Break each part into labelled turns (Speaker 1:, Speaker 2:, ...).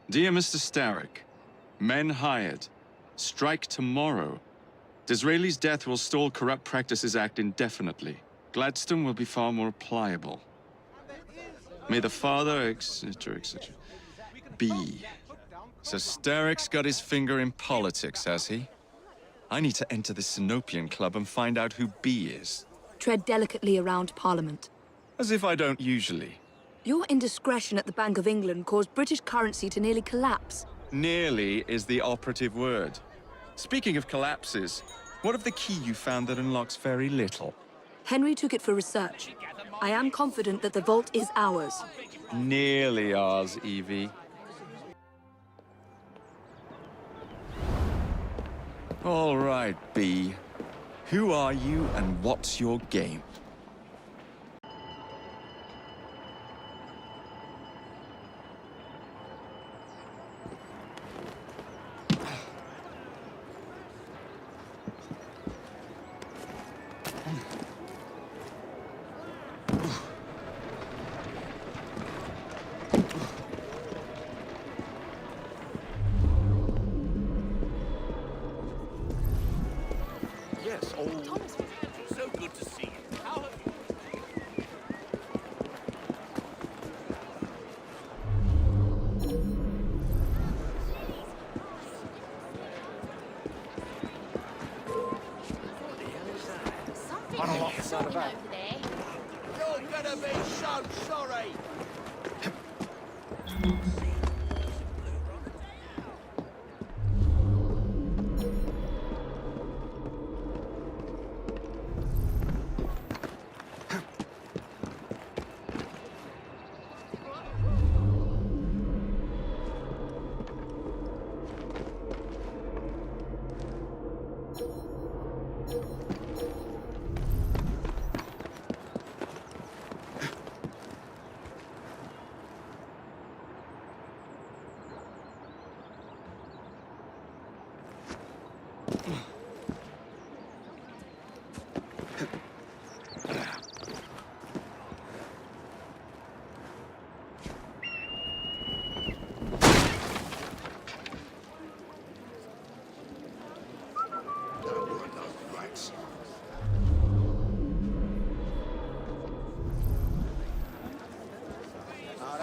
Speaker 1: Dear Mr. Starrick, men hired. Strike tomorrow. Disraeli's death will stall Corrupt Practices Act indefinitely. Gladstone will be far more pliable. May the father, etc., etc. B. So Starrick's got his finger in politics, has he? I need to enter the Sinopian Club and find out who B is.
Speaker 2: Tread delicately around Parliament.
Speaker 1: As if I don't usually.
Speaker 2: Your indiscretion at the Bank of England caused British currency to nearly collapse.
Speaker 1: Nearly is the operative word. Speaking of collapses, what of the key you found that unlocks very little?
Speaker 2: Henry took it for research. I am confident that the vault is ours.
Speaker 1: Nearly ours, Evie. All right, B. Who are you and what's your game?
Speaker 3: Yes, Thomas, so good to see you. How have you?
Speaker 4: Something's over there.
Speaker 3: You're gonna be so sorry.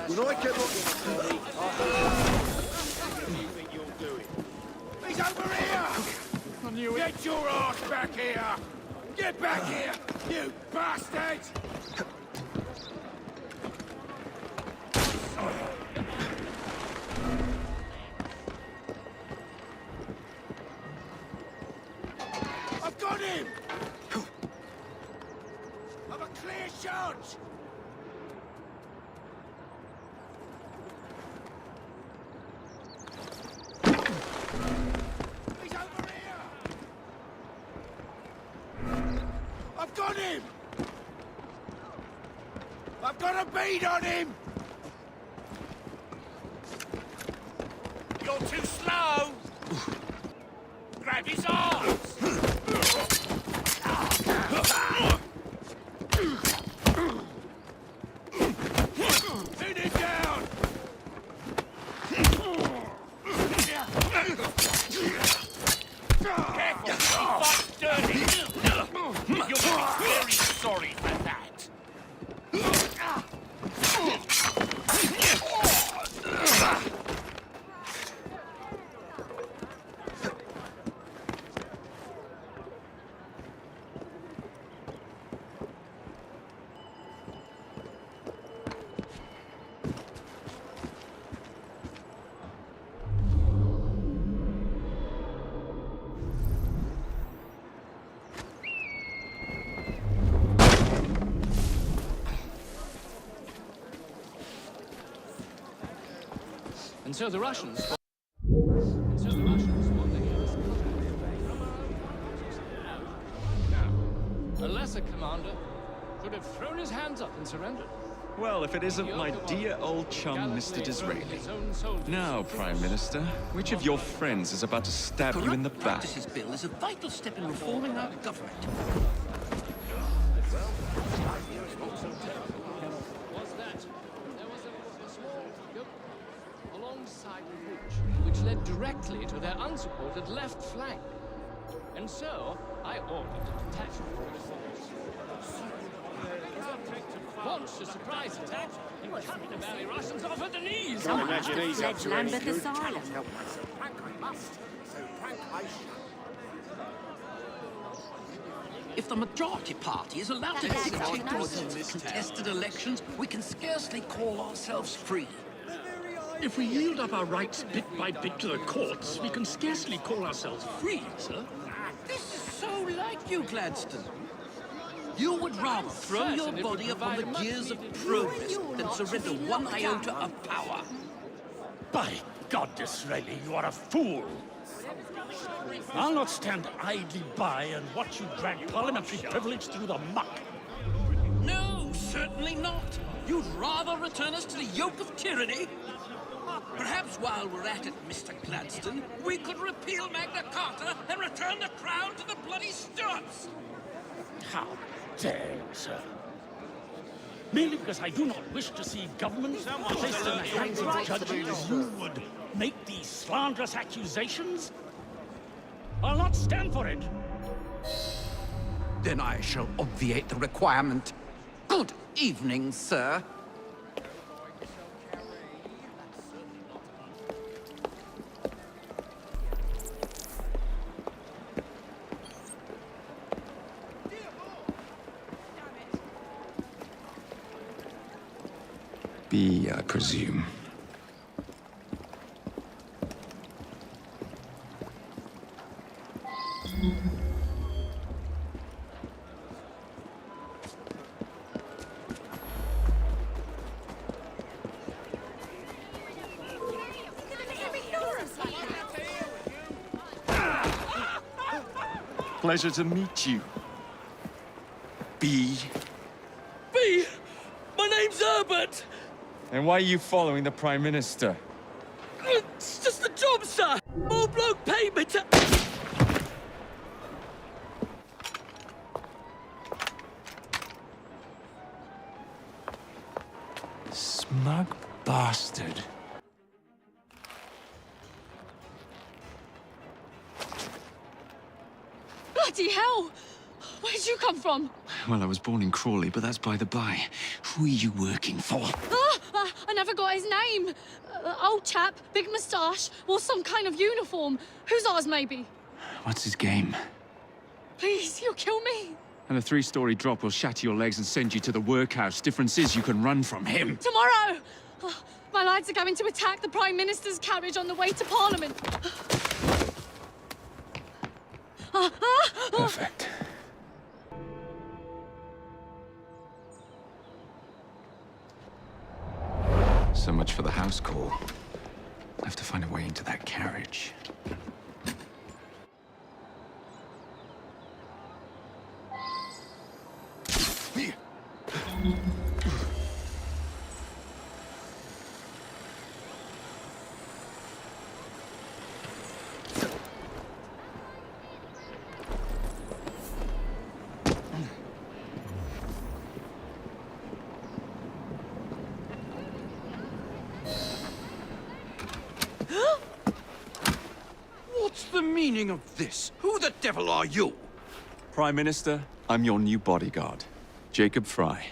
Speaker 5: When I get looking,
Speaker 3: What do you think you're doing? He's over here! I knew it. Get your ass back here! Get back here, you bastard! I've got him! I've a clear shot! He's over here! I've got him! I've got a bead on him! You're too slow! Grab his arms! Pin him down! Careful, he fights dirty! You'll be very sorry for that!
Speaker 6: And so the Russians... what they hear is now, a lesser commander could have thrown his hands up and surrendered.
Speaker 1: Well, if it isn't my dear old chum, Mr. Disraeli. Now, Prime Minister, which of your friends is about to stab you in the back?
Speaker 7: Practices Bill is a vital step in reforming our government.
Speaker 6: Was that there was a small along one-sided ridge, which led directly to their unsupported left flank. And so, I ordered a detachment of the force. Launched a surprise attack and cut the Valley Russians off at the knees.
Speaker 3: Can't imagine he's up to any
Speaker 4: Lambeth
Speaker 3: good.
Speaker 4: Asylum.
Speaker 5: Help myself. Prank I must. So prank I shall.
Speaker 7: If the majority party is allowed to
Speaker 4: That's
Speaker 7: dictate the
Speaker 4: not
Speaker 7: results of contested elections, we can scarcely call ourselves free.
Speaker 8: If we yield up our rights bit by bit to the courts, we can scarcely call ourselves free, sir.
Speaker 7: This is so like you, Gladstone. You would rather throw your
Speaker 6: Certain it would
Speaker 7: body upon the
Speaker 6: provide a
Speaker 7: gears of
Speaker 6: much-needed
Speaker 7: progress than surrender one iota of power.
Speaker 8: By God, Disraeli, you are a fool. I'll not stand idly by and watch you drag parliamentary privilege through the muck.
Speaker 7: No, certainly not. You'd rather return us to the yoke of tyranny? Perhaps while we're at it, Mr. Gladstone, we could repeal Magna Carta and return the crown to the bloody Stuarts.
Speaker 8: How dare you, sir? Merely because I do not wish to see government placed in the hands of judges, you would make these slanderous accusations? I'll not stand for it.
Speaker 7: Then I shall obviate the requirement. Good evening, sir.
Speaker 1: B, I presume. Pleasure to meet you. B.
Speaker 9: B! My name's Herbert!
Speaker 1: And why are you following the Prime Minister?
Speaker 9: It's just the job, sir! Old bloke paid me to...
Speaker 1: Smug bastard.
Speaker 2: Bloody hell! Where'd you come from?
Speaker 1: Well, I was born in Crawley, but that's by the by. Who are you working for?
Speaker 2: I never got his name. Old chap, big moustache, wore some kind of uniform. Who's ours, maybe?
Speaker 1: What's his game?
Speaker 2: Please, you'll kill me.
Speaker 1: And a 3-story drop will shatter your legs and send you to the workhouse. Difference is you can run from him.
Speaker 2: Tomorrow! My lads are going to attack the Prime Minister's carriage on the way to Parliament.
Speaker 1: Perfect. So much for the house call. I have to find a way into that carriage.
Speaker 7: What's the meaning of this? Who the devil are you?
Speaker 1: Prime Minister, I'm your new bodyguard, Jacob Fry.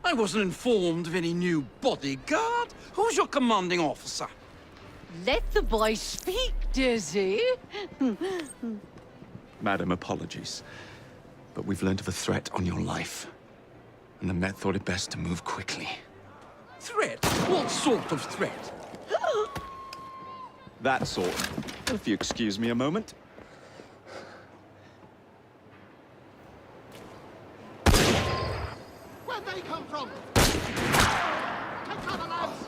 Speaker 7: I wasn't informed of any new bodyguard. Who's your commanding officer?
Speaker 4: Let the boy speak, Dizzy.
Speaker 1: Madam, apologies. But we've learned of a threat on your life. And the Met thought it best to move quickly.
Speaker 7: Threat? What sort of threat?
Speaker 1: That sort. If you excuse me a moment.
Speaker 5: Where'd they come from? Take cover, lads!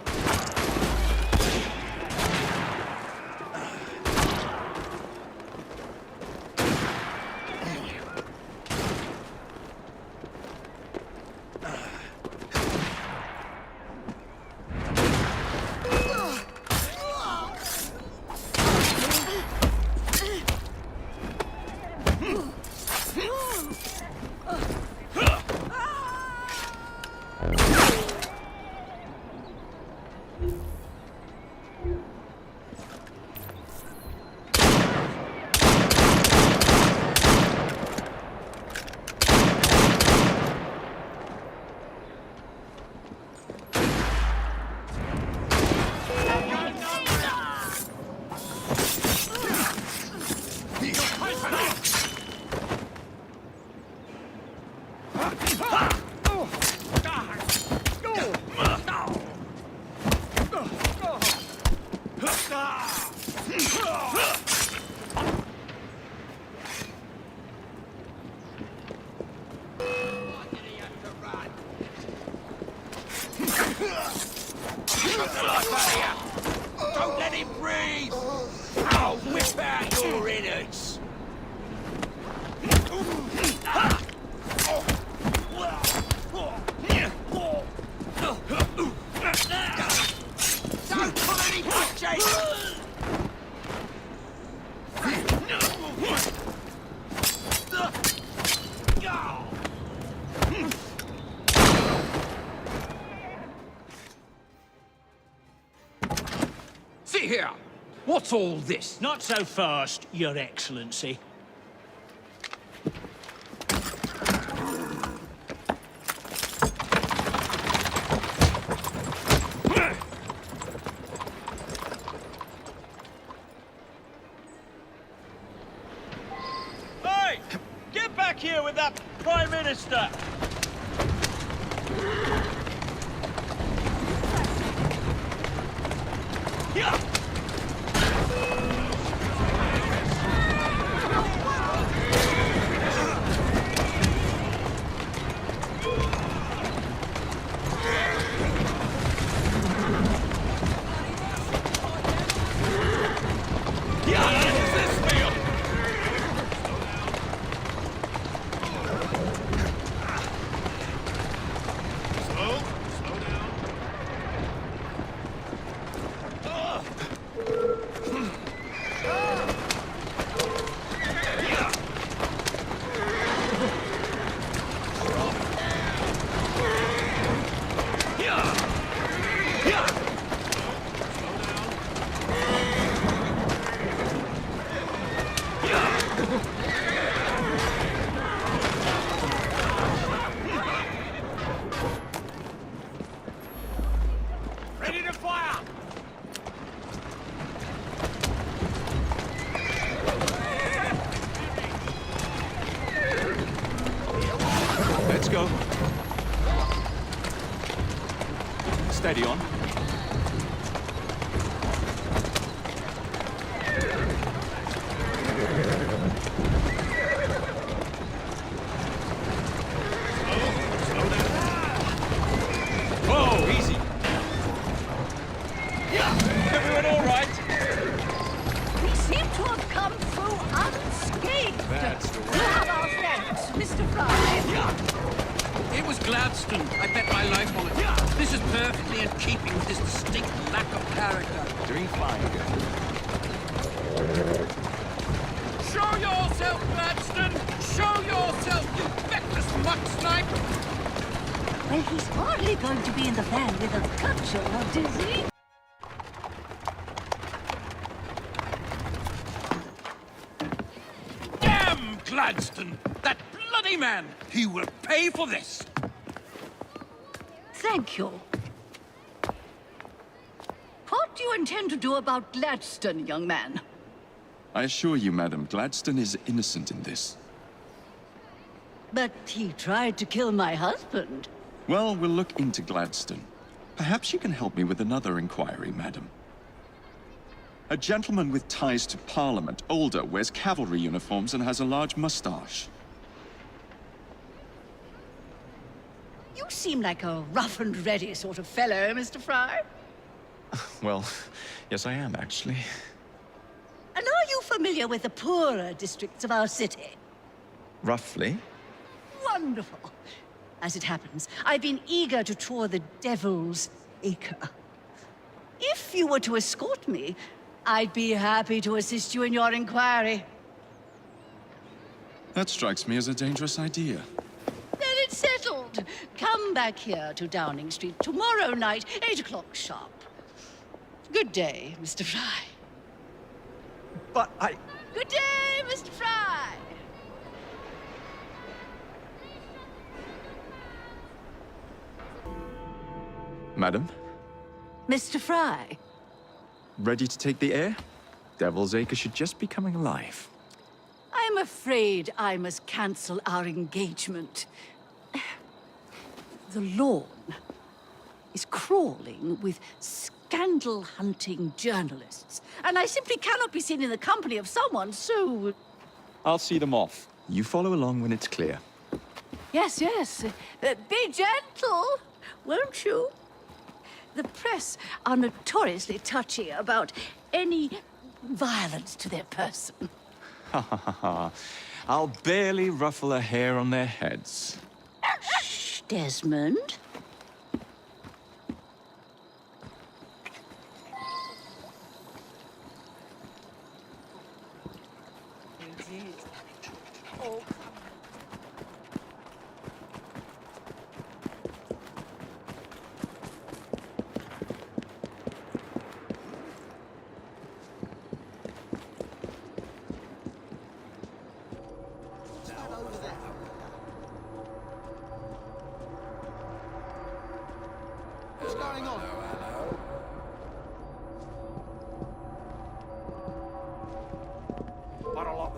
Speaker 7: See here! What's all this?
Speaker 8: Not so fast, Your Excellency.
Speaker 9: Hey! Get back here with that Prime Minister! Yeah!
Speaker 3: Ready to fire!
Speaker 1: Let's go. Steady on. Whoa, easy.
Speaker 9: Everyone all right?
Speaker 4: We seem to have come through unscathed.
Speaker 1: That's the
Speaker 4: You have our thanks, Mr. Fry.
Speaker 7: It was Gladstone. I bet my life on it. This is perfectly in keeping with his distinct lack of character.
Speaker 1: Doing fine, girl.
Speaker 7: Show yourself, Gladstone! Show yourself, you feckless muck snipe!
Speaker 4: Well, he's hardly going to be in the van with a cudgel, is he?
Speaker 7: Damn Gladstone! That bloody man! He will pay for this!
Speaker 4: Thank you. What do you intend to do about Gladstone, young man?
Speaker 1: I assure you, madam, Gladstone is innocent in this.
Speaker 4: But he tried to kill my husband.
Speaker 1: Well, we'll look into Gladstone. Perhaps you can help me with another inquiry, madam. A gentleman with ties to Parliament, older, wears cavalry uniforms and has a large mustache.
Speaker 4: You seem like a rough and ready sort of fellow, Mr. Fry.
Speaker 1: Well, yes I am, actually.
Speaker 4: And are you familiar with the poorer districts of our city?
Speaker 1: Roughly.
Speaker 4: Wonderful. As it happens, I've been eager to tour the Devil's Acre. If you were to escort me, I'd be happy to assist you in your inquiry.
Speaker 1: That strikes me as a dangerous idea.
Speaker 4: Then it's settled. Come back here to Downing Street tomorrow night, 8 o'clock sharp. Good day, Mr. Fry.
Speaker 1: But
Speaker 4: Good day, Mr. Fry.
Speaker 1: Madam,
Speaker 4: Mr. Fry.
Speaker 1: ready to take the air? Devil's Acre should just be coming alive.
Speaker 4: I'm afraid I must cancel our engagement. The lawn is crawling with scandal-hunting journalists, and I simply cannot be seen in the company of someone so...
Speaker 1: I'll see them off. You follow along when it's clear.
Speaker 4: Yes, yes. Be gentle, won't you? The press are notoriously touchy about any violence to their person.
Speaker 1: Ha ha ha ha. I'll barely ruffle a hair on their heads.
Speaker 4: Shh, Desmond.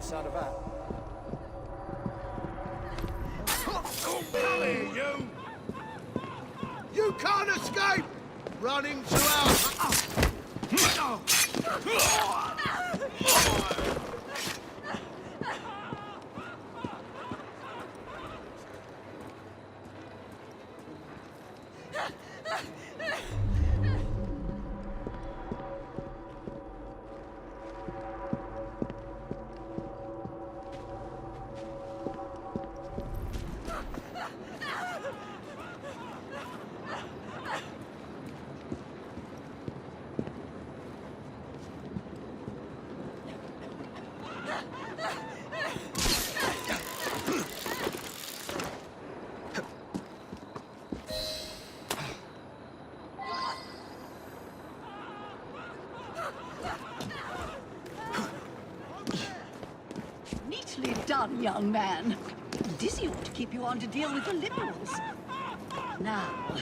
Speaker 3: son of a... Oh, come here, you! You can't escape! Running to our...
Speaker 4: Neatly done, young man. Dizzy ought to keep you on to deal with the Liberals. Now,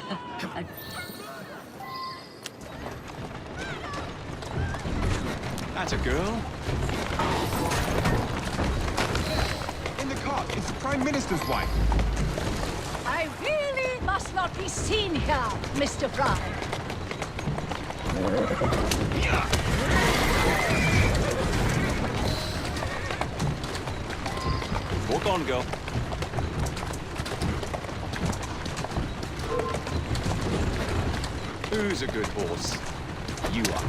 Speaker 1: That's a girl.
Speaker 10: In the cart, it's the Prime Minister's wife.
Speaker 4: I really must not be seen here, Mr. Fry.
Speaker 1: Walk on, girl. Who's a good horse? You are.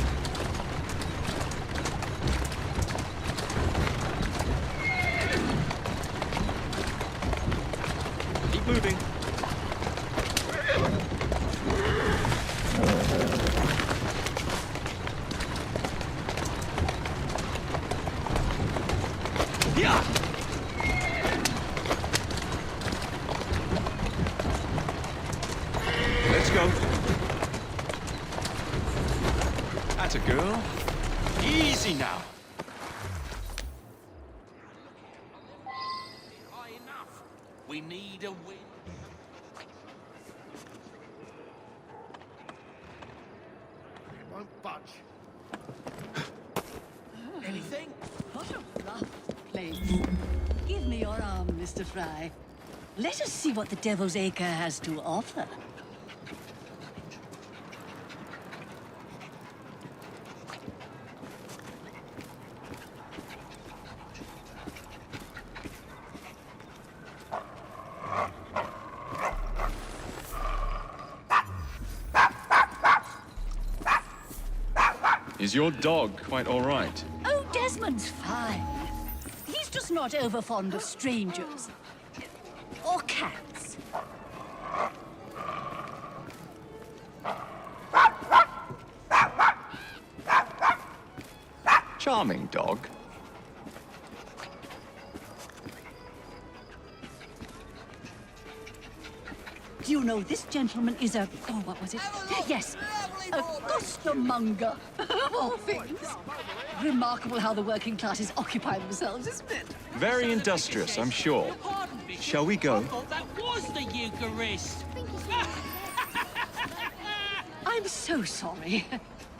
Speaker 1: Keep moving. Yeah. Let's go. That's a girl. Easy now.
Speaker 7: High enough. We need a win.
Speaker 3: Won't budge. Anything?
Speaker 4: What a rough place. Give me your arm, Mr. Fry. Let us see what the Devil's Acre has to offer.
Speaker 1: Is your dog quite all right?
Speaker 4: Oh, Desmond's fine. He's just not over fond of strangers. Or cats.
Speaker 1: Charming dog.
Speaker 4: Do you know this gentleman is a... Oh, what was it? Yes, a costermonger, of all things. Remarkable how the working classes occupy themselves, isn't it?
Speaker 1: Very industrious, I'm sure. Shall we go?
Speaker 9: That was the Eucharist.
Speaker 4: I'm so sorry.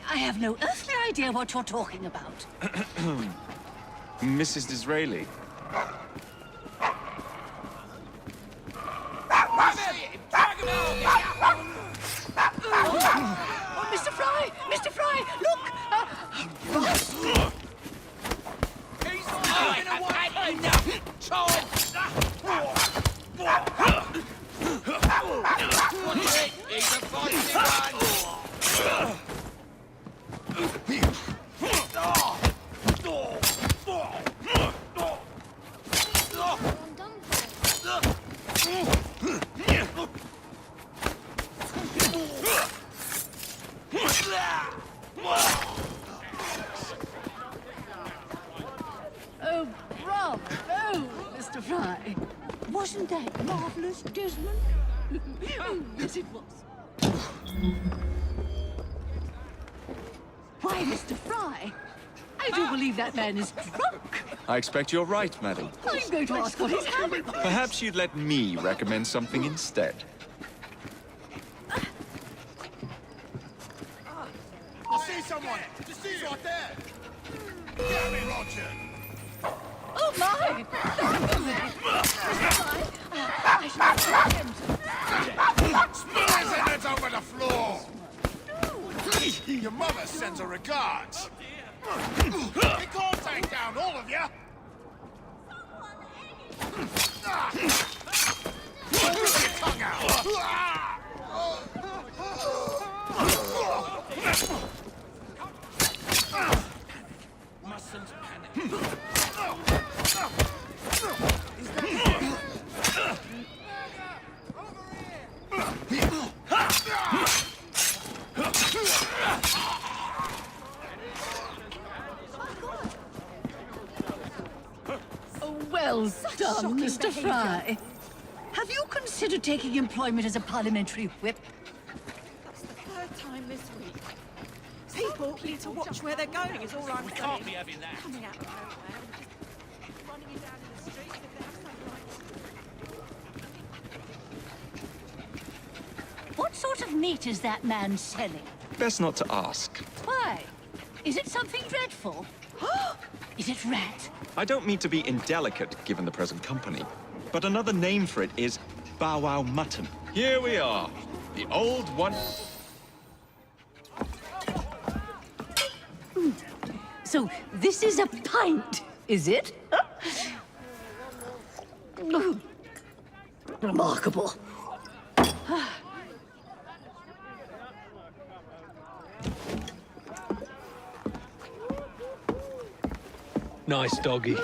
Speaker 4: I have no earthly idea what you're talking about.
Speaker 1: Mrs. Disraeli.
Speaker 4: Oh, Mr. Fry! Mr. Fry! Look! Ross!
Speaker 7: He's not away enough. Tom! He's a fighting one.
Speaker 2: I'm done for.
Speaker 4: Oh, bravo, Mr. Fry. Wasn't that marvelous, Desmond? Yes, it was. Why, Mr. Fry, I do believe that man is drunk.
Speaker 1: I expect you're right, madam.
Speaker 4: I'm going to ask what he's having.
Speaker 1: Perhaps you'd let me recommend something instead.
Speaker 3: I see someone! Just see right there! Get me, Roger!
Speaker 4: Oh, my! I should have attempted.
Speaker 3: Spill his innards over the floor! Your mother sends her regards. You can't take down all of you! Put your tongue out!
Speaker 7: Mustn't panic.
Speaker 4: Well done, Mr. Fry. Have you considered taking employment as a parliamentary whip?
Speaker 5: That's the third time this week. People need to watch where they're going, is all I'm saying.
Speaker 7: Can't be having that.
Speaker 5: Coming out of nowhere and just running you down in the streets if they have something like.
Speaker 4: What sort of meat is that man selling?
Speaker 10: Best not to ask.
Speaker 4: Why? Is it something dreadful? Is it rat?
Speaker 10: I don't mean to be indelicate, given the present company, but another name for it is Bow Wow Mutton.
Speaker 1: Here we are. The old one.
Speaker 4: So this is a pint, is it? Remarkable.
Speaker 6: Nice doggy.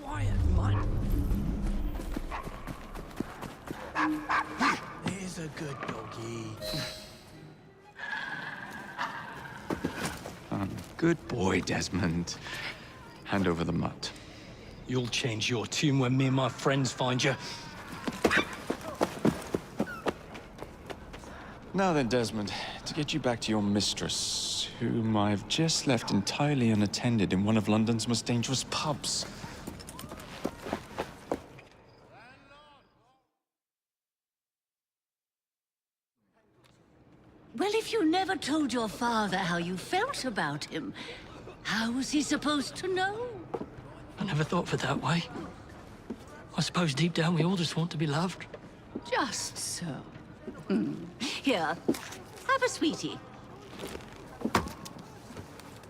Speaker 7: Quiet, mutt. There's a good doggy.
Speaker 1: Good boy, Desmond. Hand over the mutt.
Speaker 6: You'll change your tune when me and my friends find you.
Speaker 1: Now then, Desmond, to get you back to your mistress, whom I've just left entirely unattended in one of London's most dangerous pubs.
Speaker 4: Well, if you never told your father how you felt about him, how was he supposed to know?
Speaker 6: I never thought of it that way. I suppose deep down we all just want to be loved.
Speaker 4: Just so. Here, have a sweetie.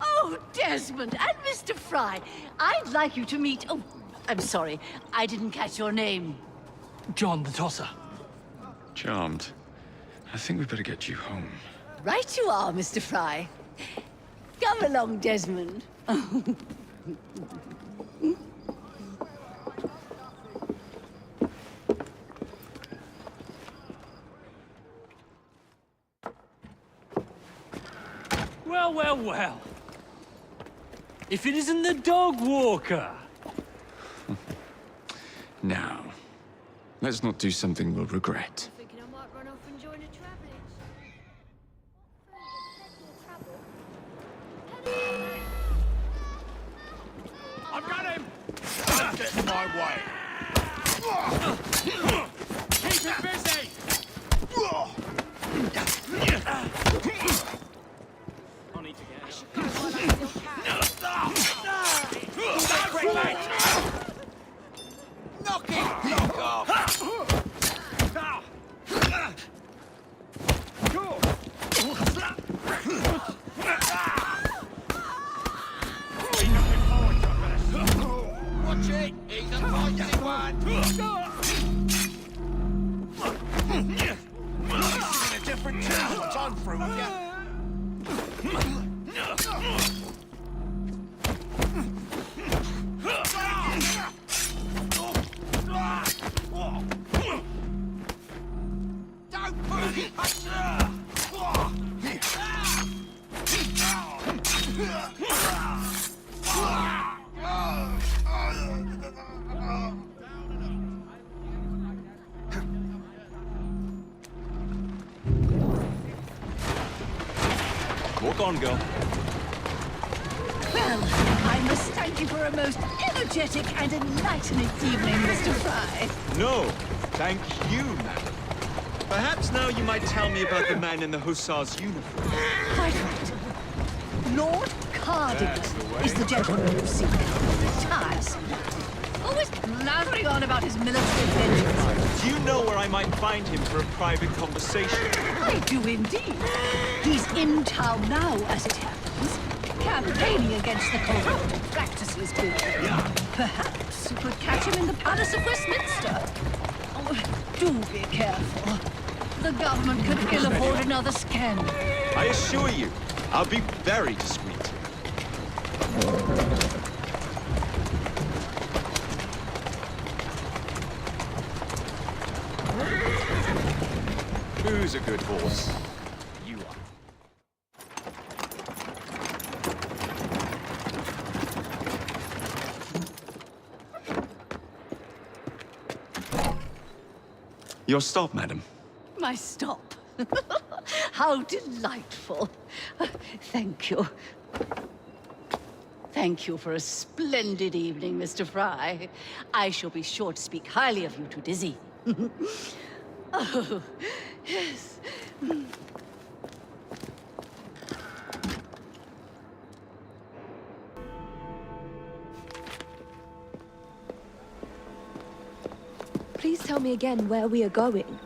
Speaker 4: Oh, Desmond and Mr. Fry, I'd like you to meet... Oh, I'm sorry, I didn't catch your name.
Speaker 6: John the Tosser.
Speaker 1: Charmed. I think we better get you home.
Speaker 4: Right you are, Mr. Fry. Come along, Desmond.
Speaker 6: Well, well, well. If it isn't the dog walker.
Speaker 1: Now, let's not do something we'll regret.
Speaker 2: Thinking I might run off and join a travelling.
Speaker 3: I've got him! Don't get in my way! Keep it busy! I need to get Knock it! Knock off! Watch it! He's a feisty one! He's in a different tune once I'm through with you. Don't push it!
Speaker 10: Walk on, girl.
Speaker 4: Well, I must thank you for a most energetic and enlightening evening, Mr. Fry.
Speaker 10: No, thank you, madam. Perhaps now you might tell me about the man in the hussar's uniform.
Speaker 4: Quite right. Lord Cardigan is the gentleman you seek. Tiresome. Always blathering on about his military adventures.
Speaker 10: Do you know where I might find him for a private conversation?
Speaker 4: I do indeed. He's in town now, as it happens, campaigning against the corrupt practices bill. Perhaps you could catch him in the Palace of Westminster. Oh, do be careful. The government could ill afford another scandal.
Speaker 10: I assure you, I'll be very discreet. Who's a good horse? You are. Your stop, madam.
Speaker 4: My stop. How delightful. Thank you. Thank you for a splendid evening, Mr. Fry. I shall be sure to speak highly of you to Dizzy. Oh, yes.
Speaker 11: Please tell me again where we are going.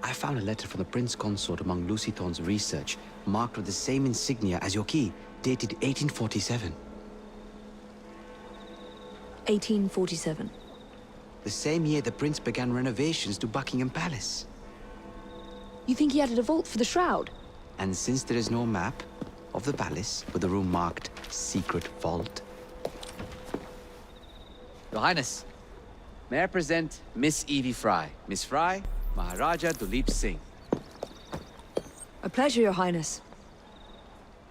Speaker 12: I found a letter from the Prince Consort among Lucy Thorne's research, marked with the same insignia as your key, dated 1847.
Speaker 11: 1847.
Speaker 12: The same year the Prince began renovations to Buckingham Palace.
Speaker 11: You think he added a vault for the shroud?
Speaker 12: And since there is no map of the palace with the room marked Secret Vault...
Speaker 13: Your Highness, may I present Miss Evie Fry. Miss Fry, Maharaja Duleep Singh.
Speaker 11: A pleasure, Your Highness.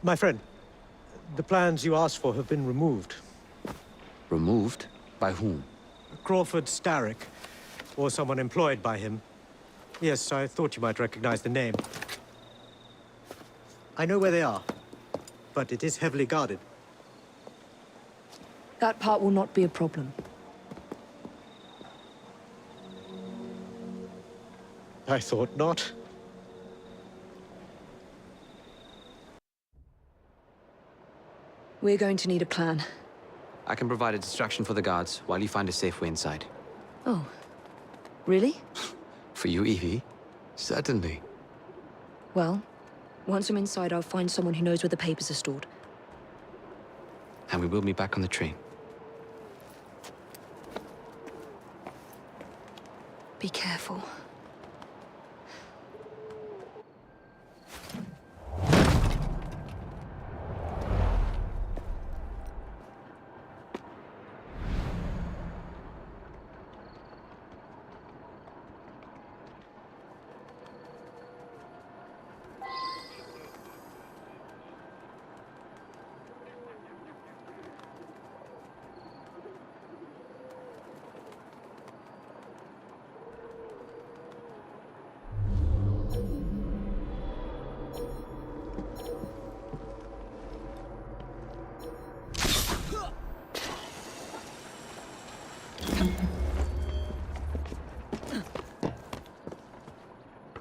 Speaker 14: My friend, the plans you asked for have been removed.
Speaker 12: Removed? By whom?
Speaker 14: Crawford Starrick, or someone employed by him. Yes, I thought you might recognize the name. I know where they are, but it is heavily guarded.
Speaker 11: That part will not be a problem.
Speaker 14: I thought not.
Speaker 11: We're going to need a plan.
Speaker 12: I can provide a distraction for the guards while you find a safe way inside.
Speaker 11: Oh. Really?
Speaker 12: For you, Evie? Certainly.
Speaker 11: Well, once I'm inside, I'll find someone who knows where the papers are stored.
Speaker 12: And we will be back on the train.
Speaker 11: Be careful.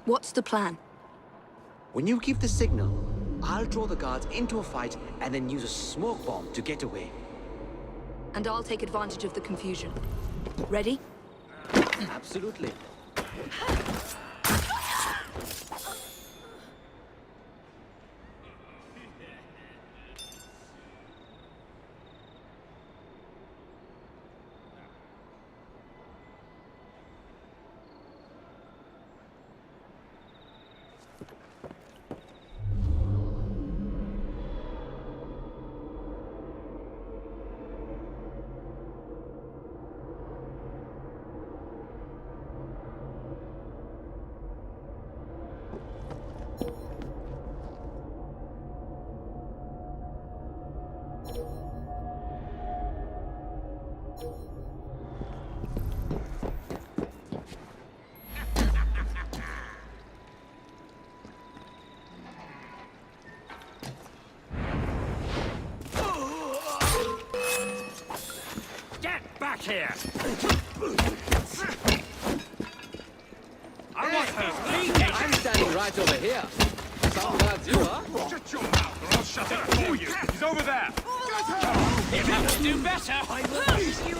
Speaker 11: What's the plan?
Speaker 12: When you give the signal, I'll draw the guards into a fight and then use a smoke bomb to get away.
Speaker 11: And I'll take advantage of the confusion. Ready?
Speaker 12: Absolutely.
Speaker 8: out here! I want her leaving!
Speaker 13: I'm standing right over here. Some guards you are.
Speaker 3: Shut your mouth, or I'll shut it for you. He's over there.
Speaker 8: If you will do better, I will eat you.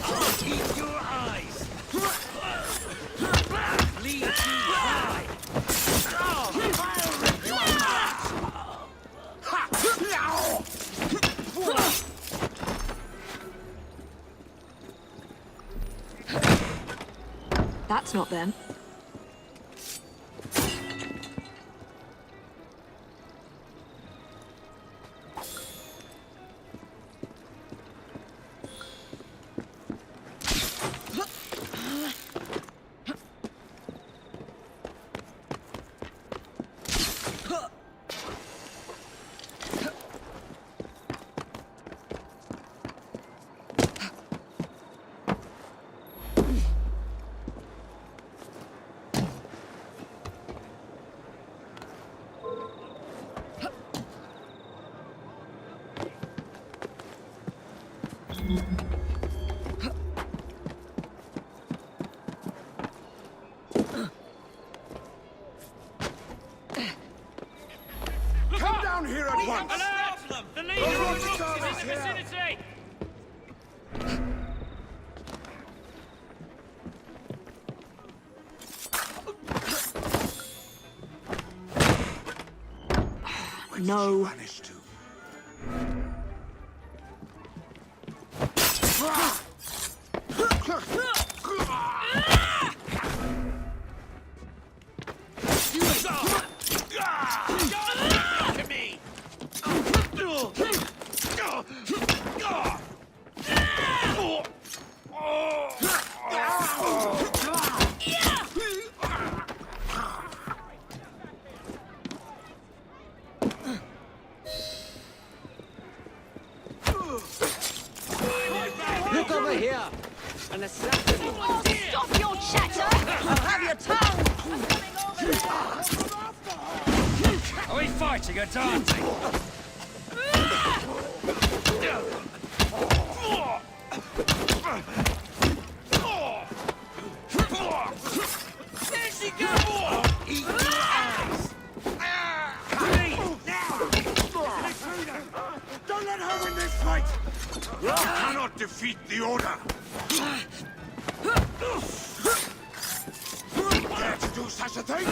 Speaker 8: I'll eat your eyes. Lead to fly.
Speaker 11: That's not them.
Speaker 3: Come down here at once.
Speaker 8: Alert! The leader of the Rooks is in the vicinity!
Speaker 11: No.
Speaker 13: Look over here! An assassin!
Speaker 4: Oh, stop your chatter! I'll have your tongue!
Speaker 8: Are we fighting or dancing? There she goes! Eat your eyes!
Speaker 3: Don't let her win this fight! You cannot defeat the Order! Dare to do such a thing?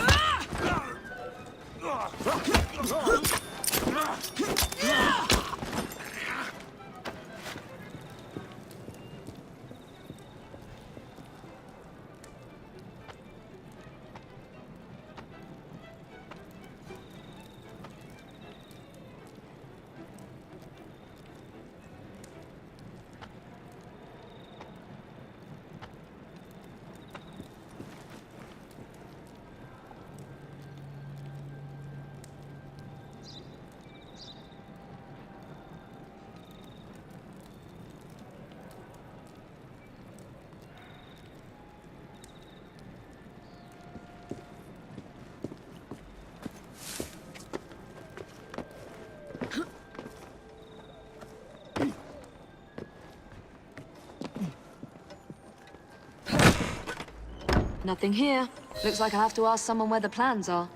Speaker 11: Nothing here. Looks like I have to ask someone where the plans are.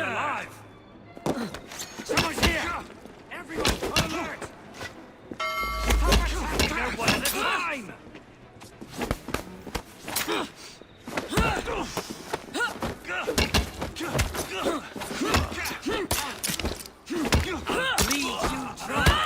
Speaker 3: alive! Someone's here! Everyone, on alert! Go one at a time! Please, you try!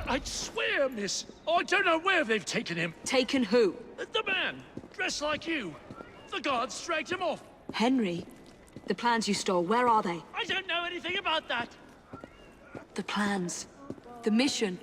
Speaker 8: I swear, miss, I don't know where they've taken him.
Speaker 11: Taken who?
Speaker 8: The man, dressed like you. The guards dragged him off.
Speaker 11: Henry? The plans you stole, where are they?
Speaker 8: I don't know anything about that.
Speaker 11: The plans. The mission.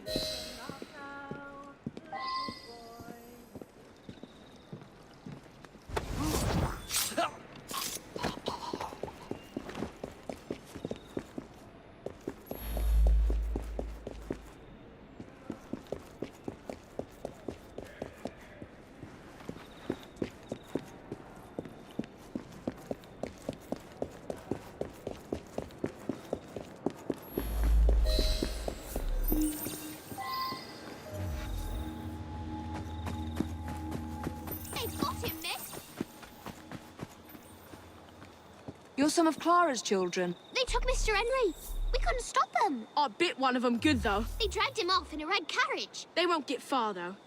Speaker 11: You're some of Clara's children.
Speaker 2: They took Mr. Henry. We couldn't stop them. I bit one of them good, though. They dragged him off in a red carriage. They won't get far, though.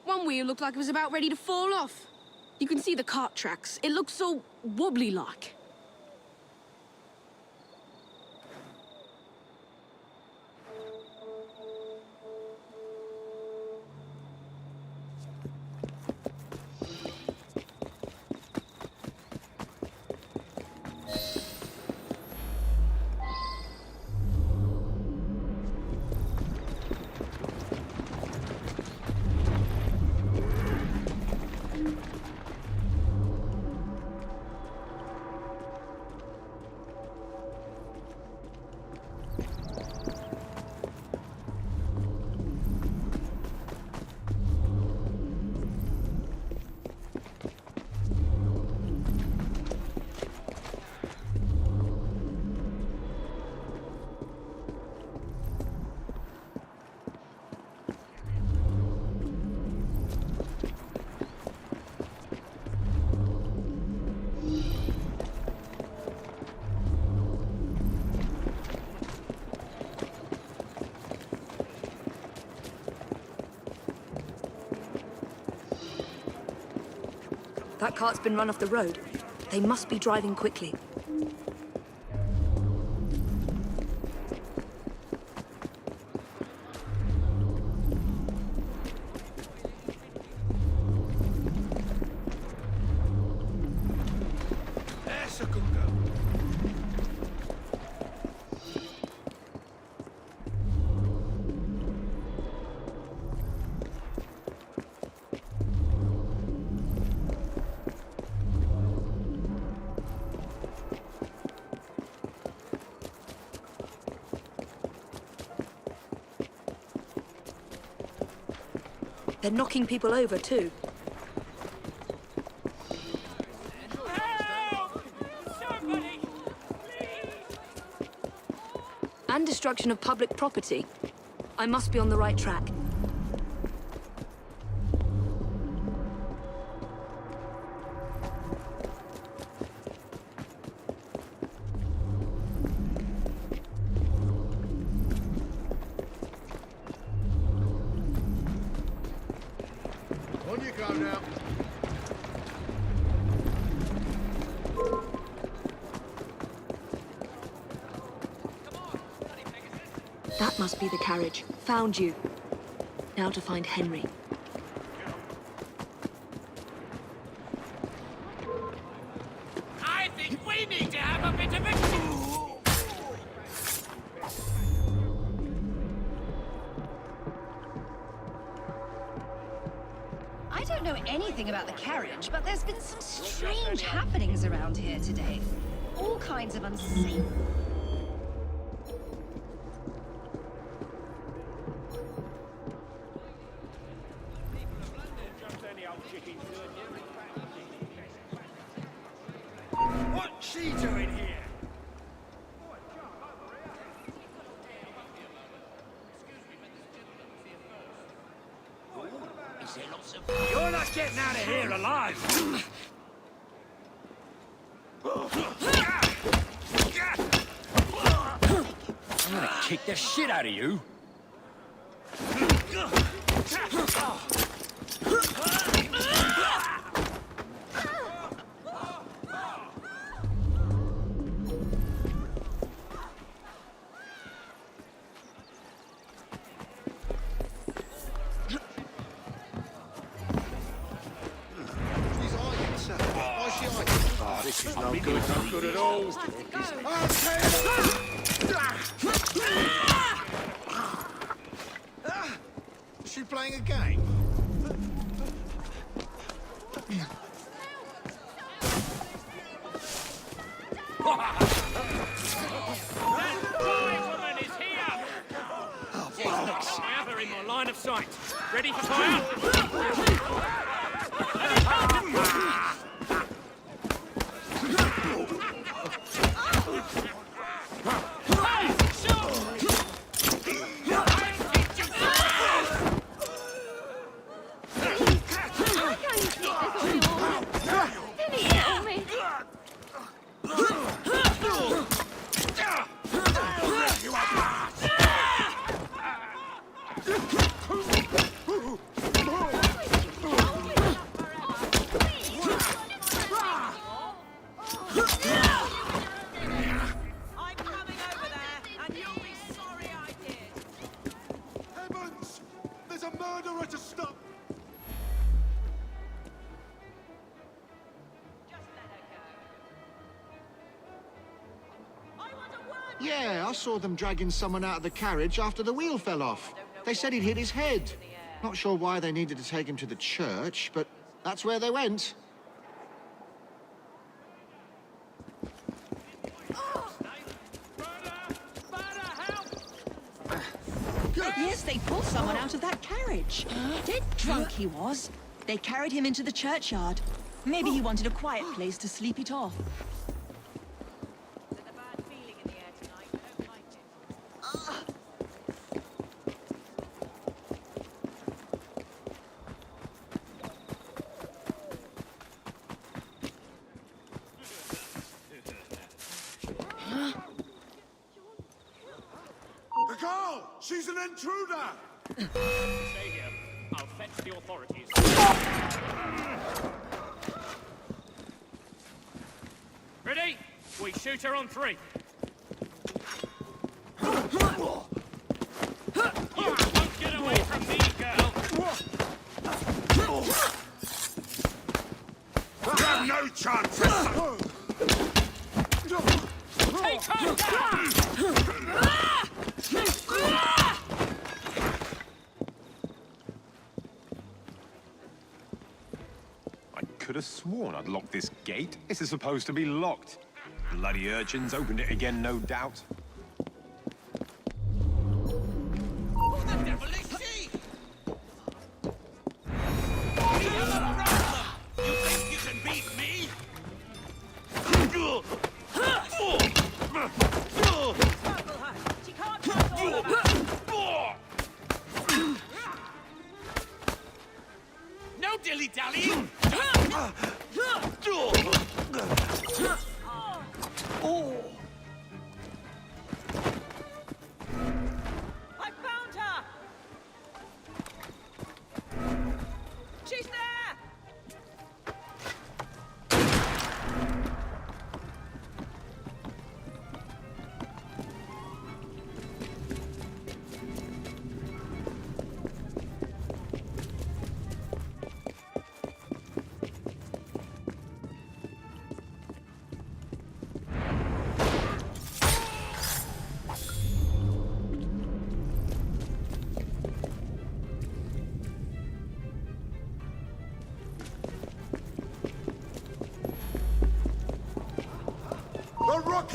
Speaker 2: One wheel looked like it was about ready to fall off. You can see the cart tracks. It looks so wobbly-like.
Speaker 11: That cart's been run off the road. They must be driving quickly.
Speaker 3: That's a good girl.
Speaker 11: They're knocking people over, too. And destruction of public property. I must be on the right track.
Speaker 3: On you go now.
Speaker 11: That must be the carriage. Found you. Now to find Henry.
Speaker 3: I think we need to have a bit of a...
Speaker 15: I don't know anything about the carriage, but there's been some strange happenings around here today. All kinds of unsafe...
Speaker 3: What's she doing here? You're not getting out of here alive! I'm gonna kick the shit out of you! This is no good at all.
Speaker 16: Is she playing a game?
Speaker 3: Gentleman is here! Oh, bollocks! My other in my line of sight. Ready for fire?
Speaker 16: Yeah, I saw them dragging someone out of the carriage after the wheel fell off. They said he'd hit his head. Not sure why they needed to take him to the church, but that's where they went.
Speaker 5: Yes, they pulled someone out of that carriage. Dead drunk he was. They carried him into the churchyard. Maybe he wanted a quiet place to sleep it off.
Speaker 3: The girl! She's an intruder! Stay here. I'll fetch the authorities. Ready? We shoot her on 3. You won't get away from me, girl! You have no chance! Take her down!
Speaker 17: I could have sworn I'd locked this gate. This is supposed to be locked. Bloody urchins opened it again, no doubt.
Speaker 7: Who the devil is she? We have a problem! You think you can beat me?
Speaker 5: She can't control
Speaker 7: No dilly-dallying!
Speaker 5: I found her! She's there!
Speaker 17: I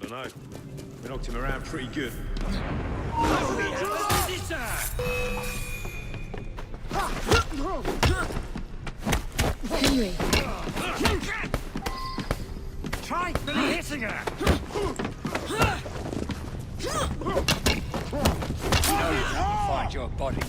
Speaker 17: don't know. We knocked him around pretty good.
Speaker 11: Henry.
Speaker 3: Try really hitting her!
Speaker 7: Find your body.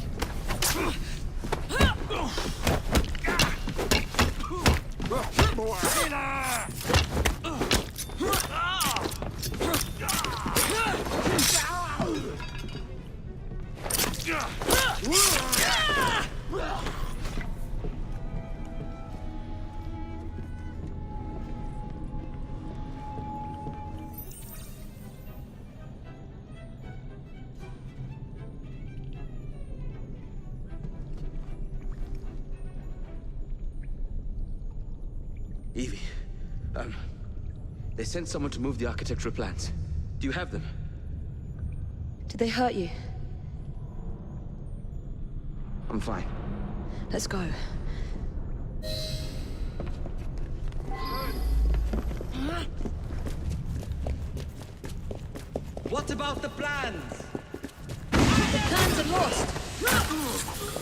Speaker 13: Evie, they sent someone to move the architectural plans. Do you have them?
Speaker 11: Did they hurt you?
Speaker 13: I'm fine.
Speaker 11: Let's go.
Speaker 13: What about the plans?
Speaker 11: The plans are lost!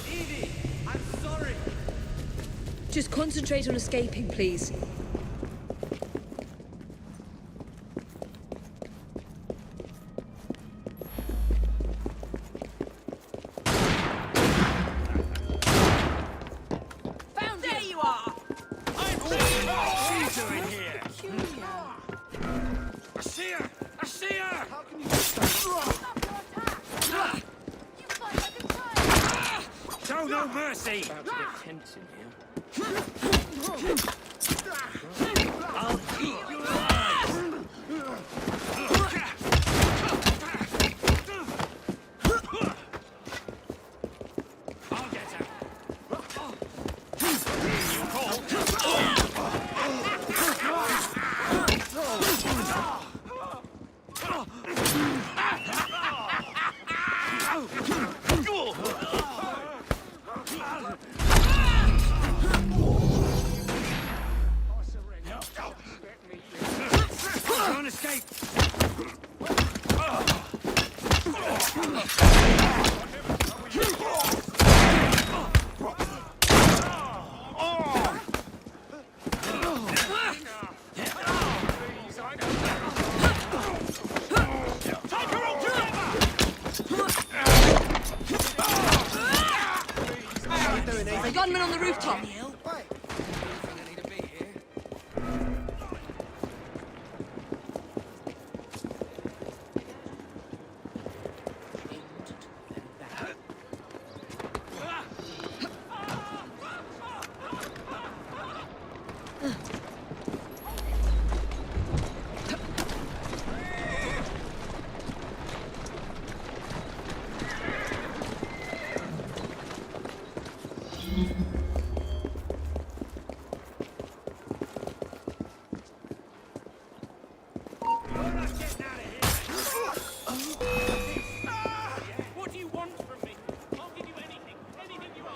Speaker 13: Evie, I'm sorry.
Speaker 11: Just concentrate on escaping, please.
Speaker 2: There you are!
Speaker 3: I see her! I see her! How can you show no mercy!
Speaker 6: About to get tense in here.
Speaker 3: I'll eat you alive! I'll get her! Can't escape!
Speaker 11: The gunman on the rooftop!
Speaker 3: What do you want from me? I'll give you anything. Anything you want.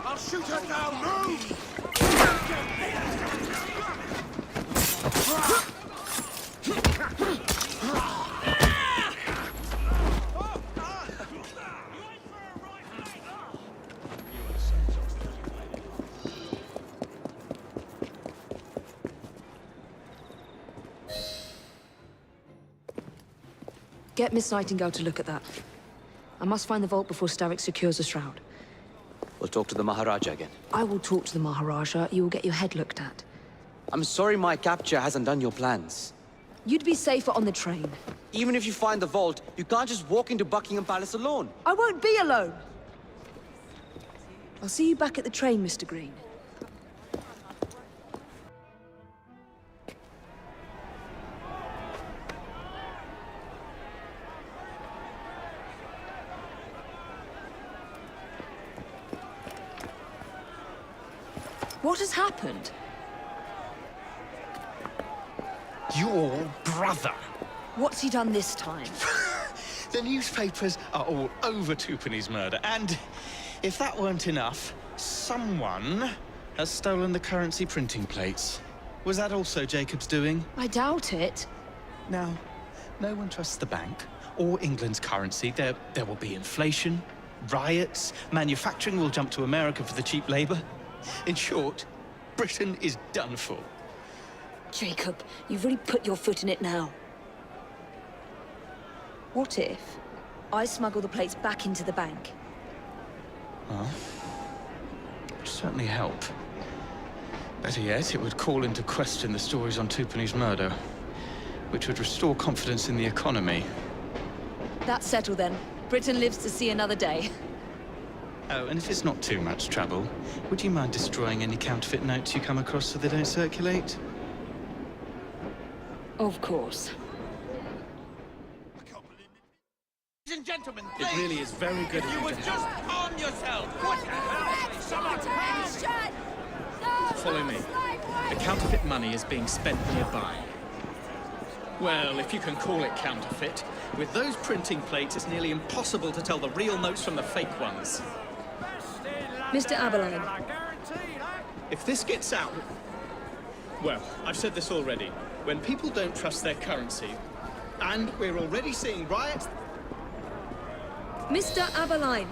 Speaker 3: I'll shoot her down. Move!
Speaker 11: Get Miss Nightingale to look at that. I must find the vault before Starrick secures the shroud.
Speaker 13: We'll talk to the Maharaja again.
Speaker 11: I will talk to the Maharaja. You will get your head looked at.
Speaker 13: I'm sorry my capture hasn't done your plans.
Speaker 11: You'd be safer on the train.
Speaker 13: Even if you find the vault, you can't just walk into Buckingham Palace alone.
Speaker 11: I won't be alone! I'll see you back at the train, Mr. Green. What has happened?
Speaker 8: Your brother.
Speaker 11: What's he done this time?
Speaker 18: The newspapers are all over Twopenny's murder, and if that weren't enough, someone has stolen the currency printing plates. Was that also Jacob's doing?
Speaker 11: I doubt it.
Speaker 18: Now, no one trusts the bank or England's currency. There will be inflation, riots, manufacturing will jump to America for the cheap labor. In short, Britain is done for.
Speaker 11: Jacob, you've really put your foot in it now. What if I smuggle the plates back into the bank?
Speaker 18: Well, it would certainly help. Better yet, it would call into question the stories on Twopenny's murder, which would restore confidence in the economy.
Speaker 11: That's settled then. Britain lives to see another day.
Speaker 18: Oh, and if it's not too much trouble, would you mind destroying any counterfeit notes you come across so they don't circulate?
Speaker 11: Of course.
Speaker 7: Ladies and gentlemen,
Speaker 8: It really is very good of
Speaker 7: you
Speaker 8: you
Speaker 7: would
Speaker 8: to
Speaker 7: just arm yourself. What the hell? Someone,
Speaker 8: follow me. The counterfeit money is being spent nearby. Well, if you can call it counterfeit, with those printing plates, it's nearly impossible to tell the real notes from the fake ones.
Speaker 11: Mr. Aberline.
Speaker 8: If this gets out... Well, I've said this already. When people don't trust their currency, and we're already seeing riots...
Speaker 11: Mr. Aberline.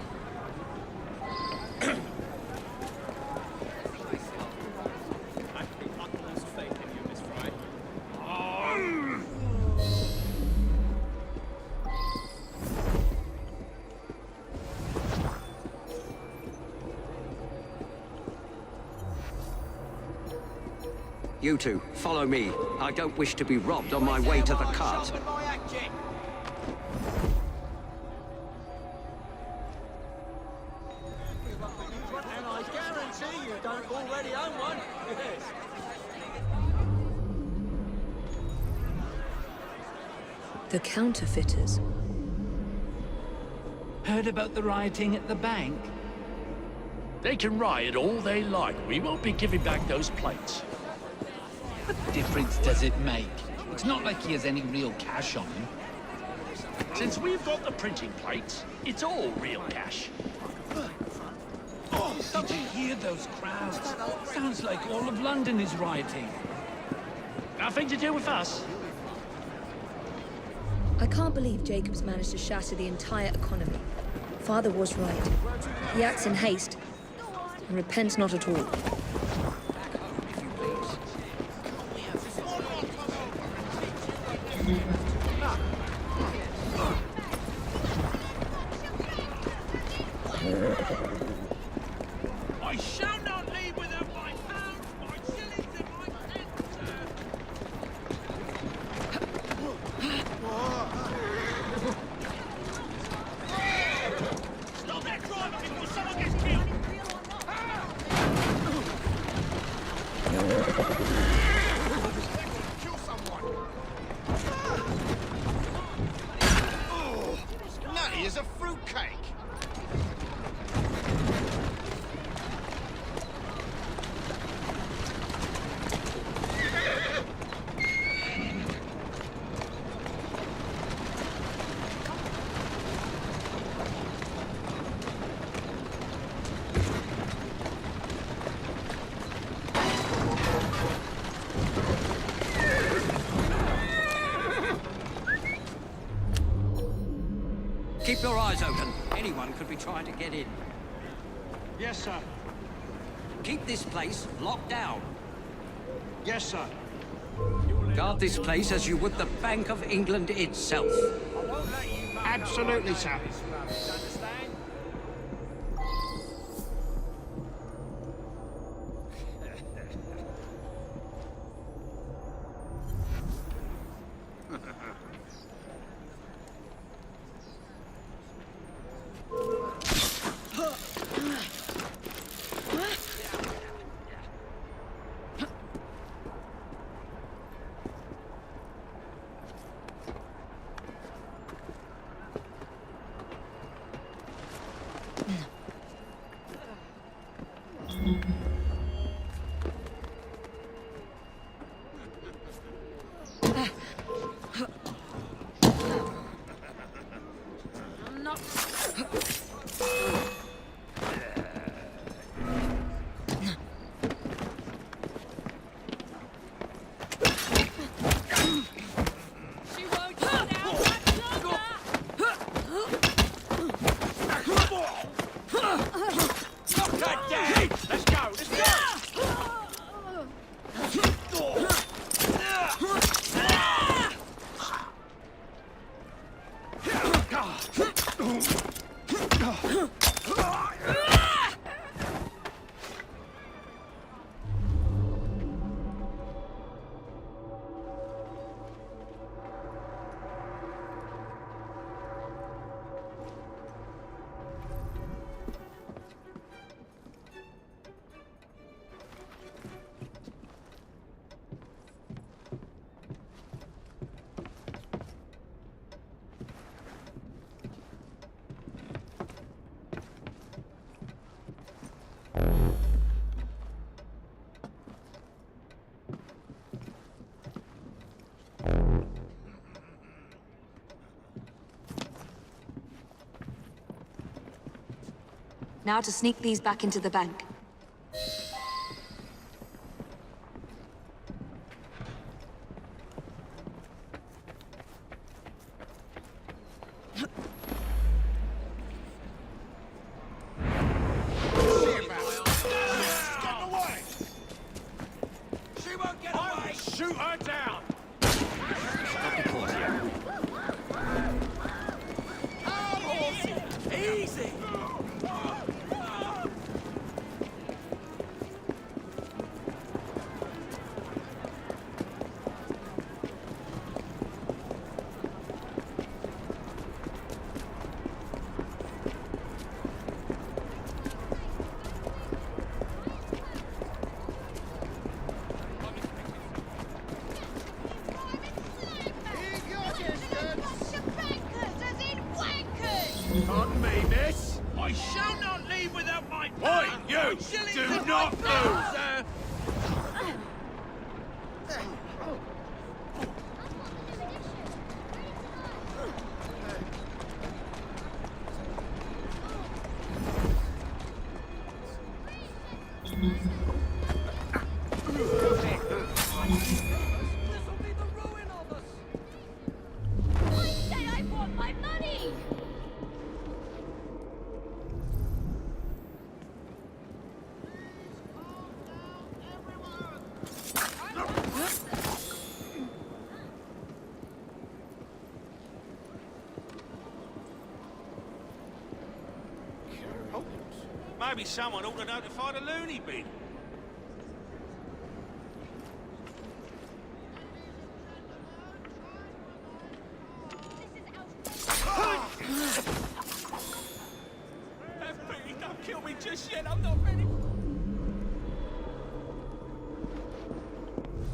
Speaker 19: You two, follow me. I don't wish to be robbed on my way to the cart.
Speaker 3: And I guarantee you don't already own one. Yes.
Speaker 11: The counterfeiters.
Speaker 20: Heard about the rioting at the bank?
Speaker 8: They can riot all they like. We won't be giving back those plates.
Speaker 20: What difference does it make? It's not like he has any real cash on him.
Speaker 8: Since we've got the printing plates, it's all real cash.
Speaker 20: Did you hear those crowds? Sounds like all of London is rioting.
Speaker 8: Nothing to do with us.
Speaker 11: I can't believe Jacob's managed to shatter the entire economy. Father was right. He acts in haste and repents not at all.
Speaker 7: I shall not leave without my pounds, my shillings, and my pence. Stop that driving before someone gets killed! Kill someone! Oh, nutty as a fruitcake!
Speaker 19: Keep your eyes open. Anyone could be trying to get in.
Speaker 16: Yes, sir.
Speaker 19: Keep this place locked down.
Speaker 16: Yes, sir.
Speaker 19: Guard this place as you would the Bank of England itself.
Speaker 16: Absolutely, sir.
Speaker 11: Now to sneak these back into the bank.
Speaker 3: She won't get away! Shoot her down! Easy! Pardon me, miss?
Speaker 7: I shall not leave without my...
Speaker 3: Oi, you! Do not move!
Speaker 2: Say I want my money!
Speaker 3: Maybe someone ought to notify the loony bin.
Speaker 9: FB, don't kill me just yet. I'm not ready.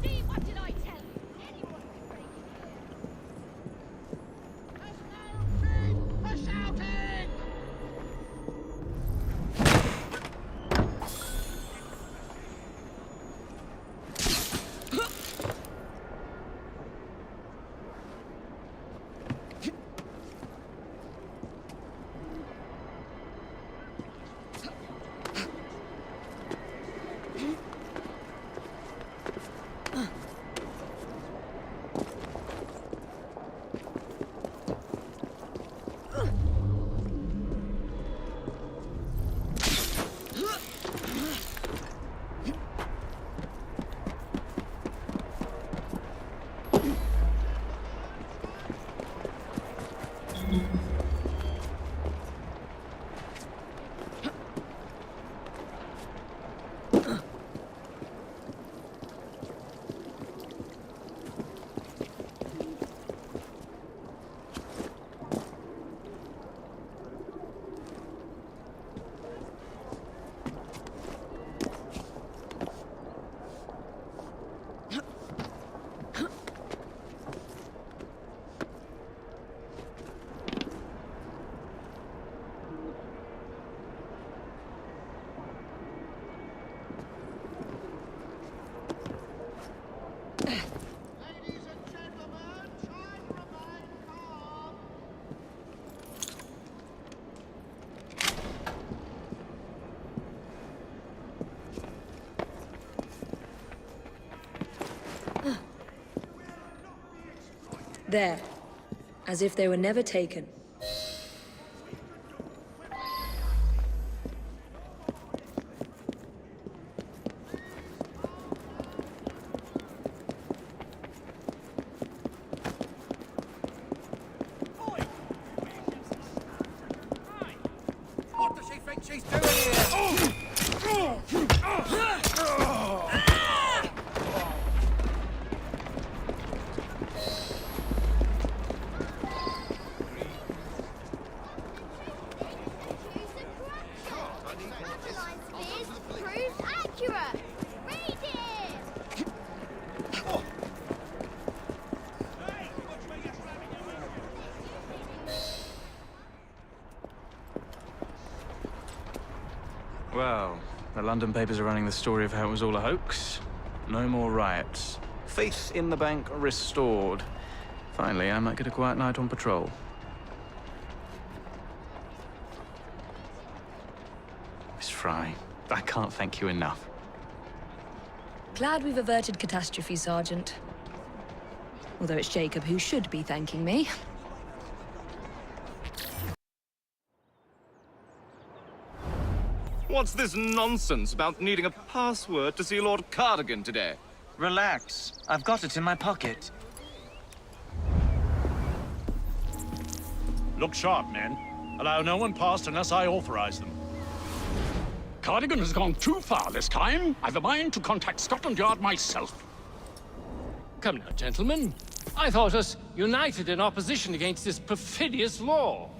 Speaker 2: See, what did I tell you? Anyone can break it. A shouting!
Speaker 11: There. As if they were never taken.
Speaker 3: What does she think she's doing here?
Speaker 2: Proves accurate! Read it!
Speaker 18: Well, the London papers are running the story of how it was all a hoax. No more riots. Faith in the bank restored. Finally, I might get a quiet night on patrol. Fry. I can't thank you enough.
Speaker 11: Glad we've averted catastrophe, Sergeant. Although it's Jacob who should be thanking me.
Speaker 10: What's this nonsense about needing a password to see Lord Cardigan today?
Speaker 21: Relax. I've got it in my pocket.
Speaker 8: Look sharp, men. Allow no one past unless I authorize them. Cardigan has gone too far this time. I've a mind to contact Scotland Yard myself.
Speaker 6: Come now, gentlemen. I thought us united in opposition against this perfidious law.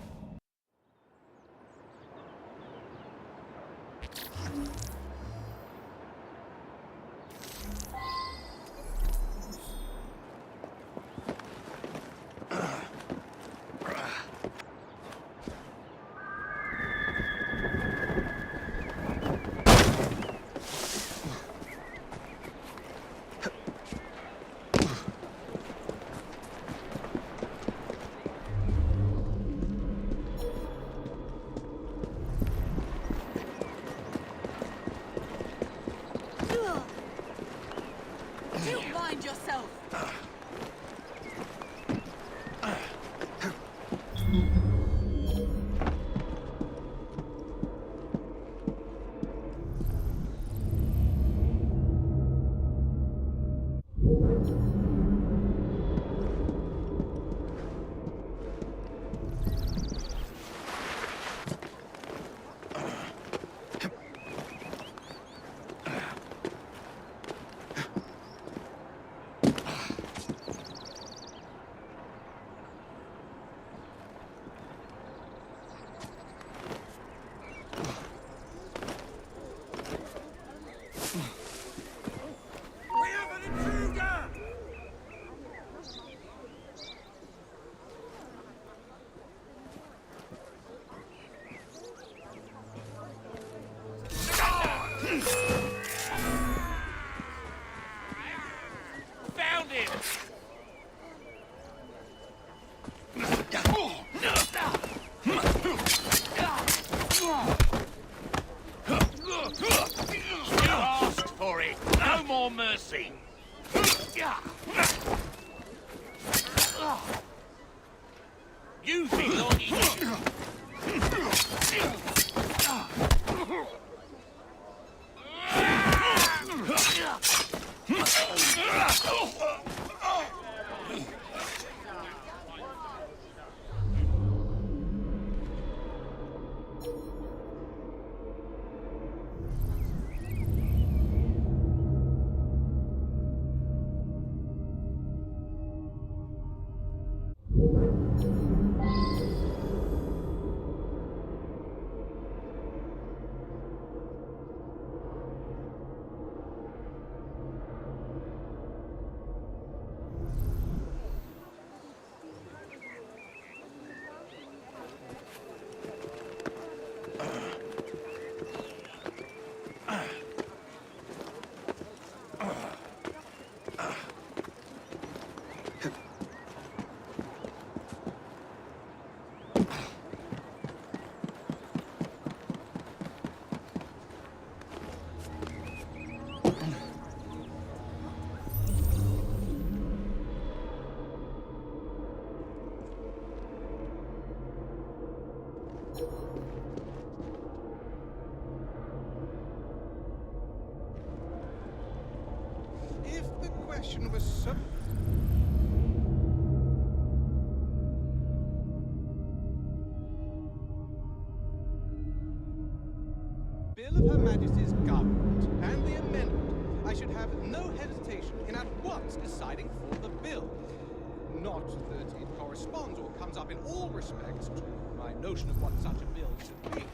Speaker 2: Don't mind yourself.
Speaker 3: Found him! You asked for it. No more mercy. You think you're easy.
Speaker 22: If the question was so... Bill of Her Majesty's government and the amendment, I should have no hesitation in at once deciding for the bill. Not that it corresponds or comes up in all respects to my notion of what such a bill should be.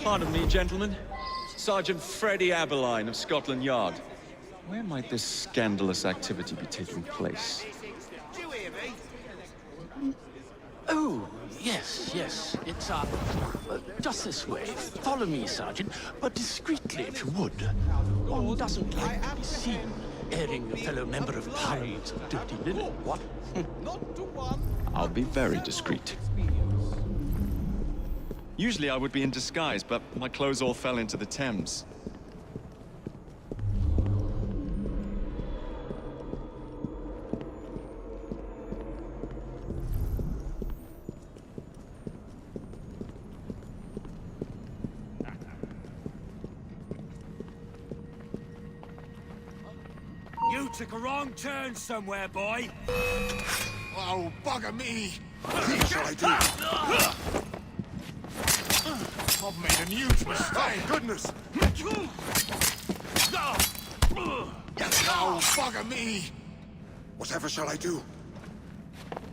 Speaker 10: Pardon me, gentlemen. Sergeant Freddie Aberline of Scotland Yard. Where might this scandalous activity be taking place?
Speaker 22: Do you hear me?
Speaker 18: Oh,
Speaker 8: Yes. It's, just this way. Follow me, Sergeant, but discreetly, if you would. One doesn't like to be seen airing a fellow member of Parliament's dirty linen, what?
Speaker 10: I'll be very discreet. Usually I would be in disguise, but my clothes all fell into the Thames.
Speaker 3: You took a wrong turn somewhere, boy.
Speaker 16: Oh, bugger me! What shall I do? I've made a huge mistake. Oh, goodness! Oh, bugger me! Whatever shall I do?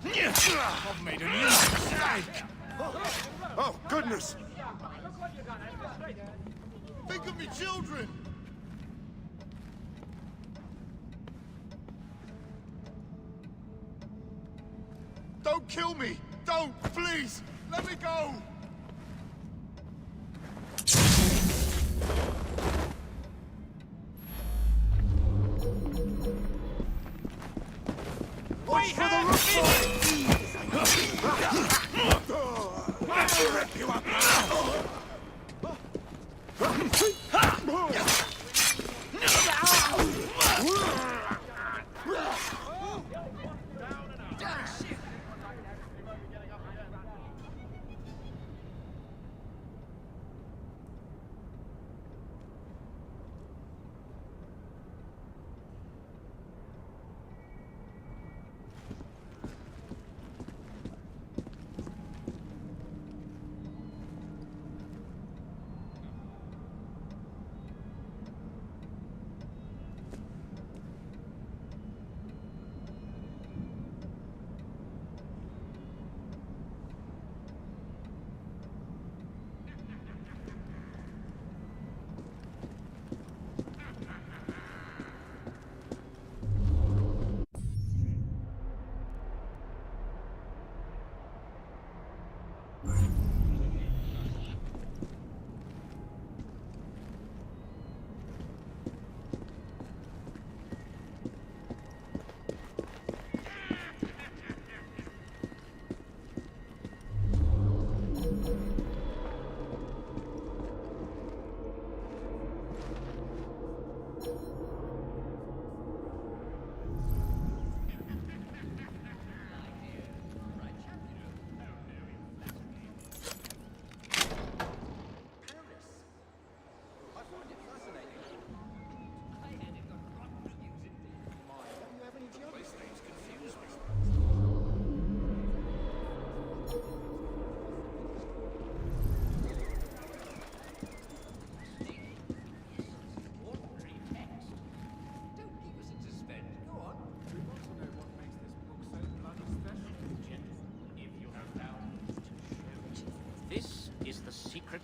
Speaker 16: I've made a huge mistake. Oh, goodness! Think of me children! Don't kill me! Don't! Please! Let me go! Watch for the roof I'll rip you up now!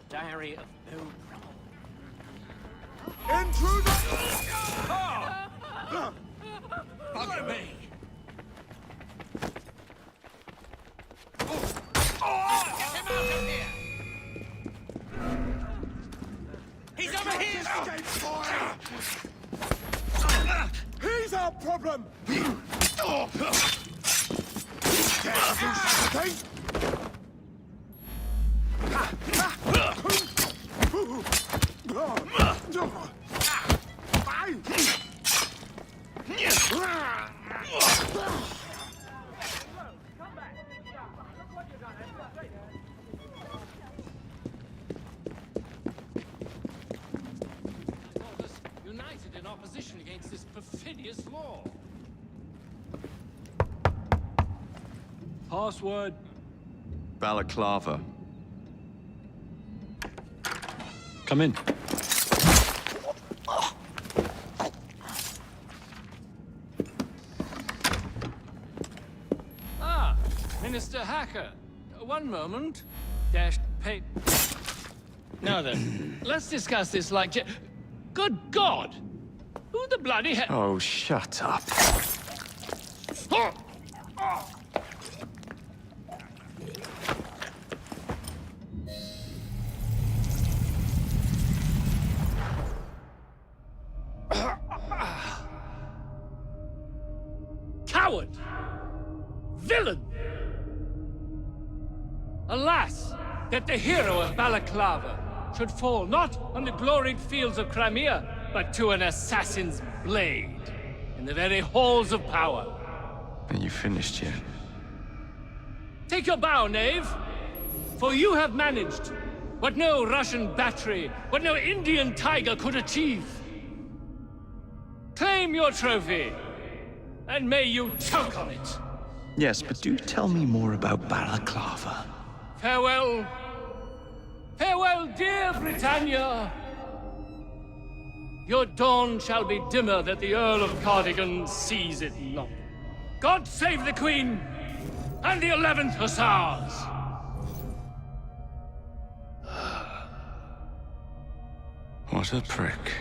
Speaker 6: Diary of Bill
Speaker 3: Intruder! Bugger me!
Speaker 7: Get him out of here! He's over here!
Speaker 3: He's our problem!
Speaker 6: united in opposition against this perfidious law.
Speaker 10: Password. Balaclava. Come in.
Speaker 6: Ah, Minister Hacker. One moment. Dash pay. Now then, let's discuss this like... Good God! Who the bloody hell...
Speaker 10: Oh, shut up.
Speaker 6: Coward! Villain! Alas, that the hero of Balaclava should fall not on the gloried fields of Crimea, but to an assassin's blade in the very halls of power.
Speaker 10: Are you finished yet?
Speaker 6: Take your bow, knave, for you have managed what no Russian battery, what no Indian tiger could achieve. Claim your trophy, and may you choke on it.
Speaker 10: Yes, but do tell me more about Balaclava.
Speaker 6: Farewell. Farewell, dear Britannia. Your dawn shall be dimmer that the Earl of Cardigan sees it not. God save the Queen and the 11th Hussars!
Speaker 10: What a prick.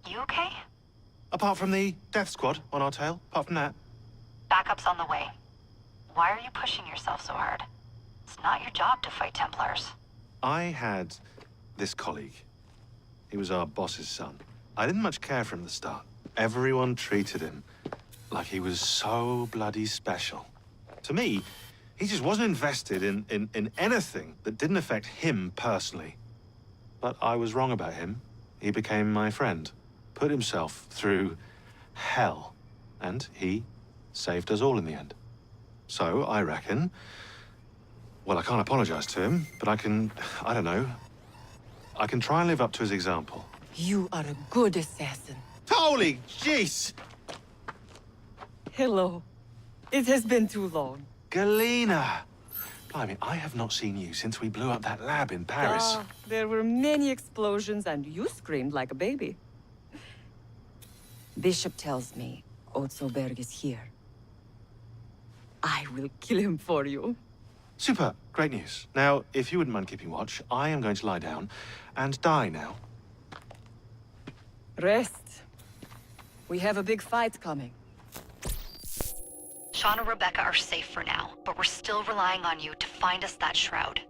Speaker 1: You okay?
Speaker 22: Apart from the death squad on our tail, apart from that.
Speaker 1: Backup's on the way. Why are you pushing yourself so hard? It's not your job to fight Templars.
Speaker 22: I had this colleague. He was our boss's son. I didn't much care for him at the start. Everyone treated him like he was so bloody special. To me, he just wasn't invested in anything that didn't affect him personally. But I was wrong about him. He became my friend, put himself through hell, and he saved us all in the end. So, I reckon... Well, I can't apologize to him, but I don't know. I can try and live up to his example.
Speaker 14: You are a good assassin.
Speaker 22: Holy jeez!
Speaker 14: Hello. It has been too long.
Speaker 22: Galena! Blimey, I have not seen you since we blew up that lab in Paris.
Speaker 14: There were many explosions and you screamed like a baby. Bishop tells me Otzoberg is here. I will kill him for you.
Speaker 22: Super, great news. Now, if you wouldn't mind keeping watch, I am going to lie down and die now.
Speaker 14: Rest. We have a big fight coming.
Speaker 1: Sean and Rebecca are safe for now, but we're still relying on you to find us that shroud.